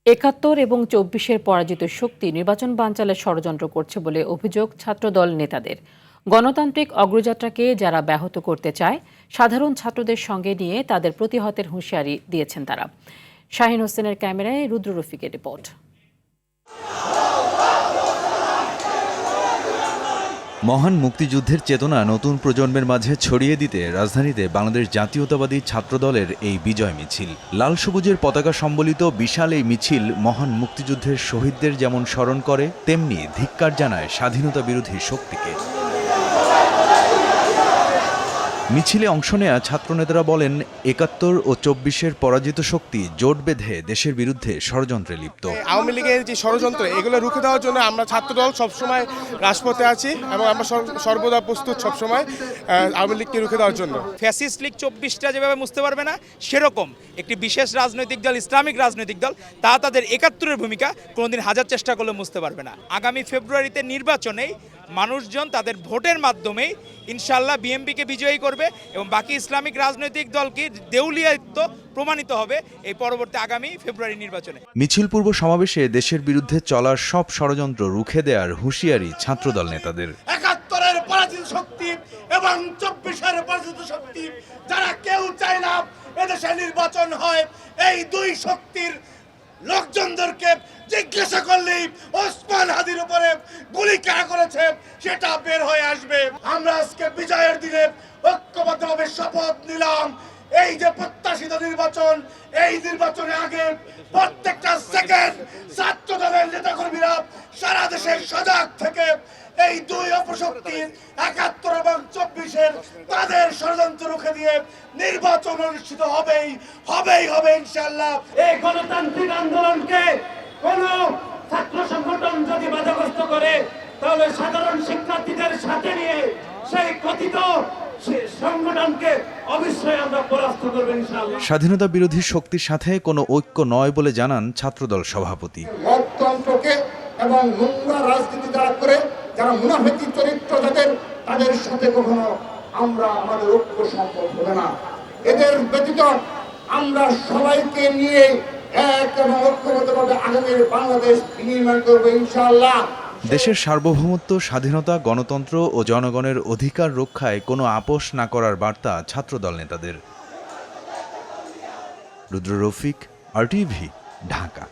৭১ এবং ২৪-এর পরাজিত শক্তি নির্বাচন বানচালের ষড়যন্ত্র করছে বলে অভিযোগ ছাত্রদল নেতাদের। গণতান্ত্রিক অগ্রযাত্রাকে যারা ব্যাহত করতে চায় সাধারণ ছাত্রদের সঙ্গে নিয়ে তাদের প্রতিহতের হুঁশিয়ারি দিয়েছেন তারা। শাহীন হোসেনের ক্যামেরায় রুদ্র রফিকের রিপোর্ট। মহান মুক্তিযুদ্ধের চেতনা নতুন প্রজন্মের মাঝে ছড়িয়ে দিতে রাজধানীতে বাংলাদেশ জাতীয়তাবাদী ছাত্রদলের এই বিজয় মিছিল। লাল সবুজের পতাকা সম্বলিত বিশাল এই মিছিল মহান মুক্তিযুদ্ধের শহীদদের যেমন স্মরণ করে, তেমনি ধিক্কার জানায় স্বাধীনতা বিরোধী শক্তিকে। মিছিলে অংশ নেয়া ছাত্রনেতারা বলেন, ৭১ ও ২৪-এর পরাজিত শক্তি জোট বেঁধে দেশের বিরুদ্ধে ষড়যন্ত্রে লিপ্ত। আওয়ামী লীগের যে ষড়যন্ত্র, এগুলো রুখে দেওয়ার জন্য আমরা ছাত্রদল সবসময় রাজপথে আছি এবং আমরা সর্বদা প্রস্তুত সবসময় আওয়ামী লীগকে রুখে দেওয়ার জন্য। ফ্যাসিস্ট লীগ ২৪টা যেভাবে মুছতে পারবে না, সেরকম একটি বিশেষ রাজনৈতিক দল, ইসলামিক রাজনৈতিক দল, তা তাদের ৭১-এর ভূমিকা কোনোদিন হাজার চেষ্টা করলে মুছতে পারবে না। আগামী ফেব্রুয়ারিতে নির্বাচনেই মানুষজন তাদের ভোটের মাধ্যমেই ইনশাআল্লাহ বিএনপিকে বিজয়ী করবে এবং বাকি ইসলামিক রাজনৈতিক দলকে দেউলিয়ায়িত্ব প্রমাণিত হবে এই পরবর্তী আগামী ফেব্রুয়ারি নির্বাচনে। মিছিল পূর্ব সমাবেশে দেশের বিরুদ্ধে চলার সব ষড়যন্ত্র রুখে দেওয়ার হুঁশিয়ারি ছাত্রদল নেতাদের। ৭১-এর পরাজিত শক্তি এবং ২৪-এর পরাজিত শক্তি, যারা কেউ চায় না এদেশে নির্বাচন হয়, এই দুই শক্তির লোকজনদেরকে জিজ্ঞাসা করলেই ওসমান হাদির উপরে গুলি কারা করেছে সেটা বের হয়ে আসবে। আমরা আজকে বিজয়ের দিনে ঐক্যবদ্ধভাবে শপথ নিলাম, এই যে প্রত্যাশিত নির্বাচন, এই নির্বাচনে আগে প্রত্যেকটা সেকেন্ড ছাত্র দলের নেতাকর্মীরা সারা দেশের সজাগ থেকে এই দুই অপশক্তির ৭১ এবং ২৪-এর তাদের ষড়যন্ত্র রুখে দিয়ে নির্বাচন অনুষ্ঠিত হবে ইনশাআল্লাহ। এই গণতান্ত্রিক আন্দোলনকে কোন ছাত্র সংগঠন যদি বাধাগ্রস্ত করে, তাহলে সাধারণ শিক্ষার্থীদের সাথে নিয়ে সেই কথিত সংগঠনকে অবশ্যই আমরা পরাস্ত করব ইনশাআল্লাহ। স্বাধীনতা বিরোধী শক্তির সাথে কোনো ঐক্য নয় বলে জানান ছাত্রদল সভাপতি। মততন্ত্রকে এবং নোংরা রাজনীতি যারা করে, যারা মুনাফিকি চরিত্র তাদের সাথে কখনো আমাদের ঐক্য সম্ভব হবে না। এদের ব্যতীত আমরা সবাইকে নিয়ে এক এবং ঐক্যবদ্ধভাবে আগামীর বাংলাদেশ নির্মাণ করবো ইনশাআল্লাহ। দেশের সার্বভৌমত্ব, স্বাধীনতা, গণতন্ত্র ও জনগণের অধিকার রক্ষায় কোনো আপোষ না করার বার্তা ছাত্রদল নেতাদের। রুদ্র রফিক, RTV, ঢাকা।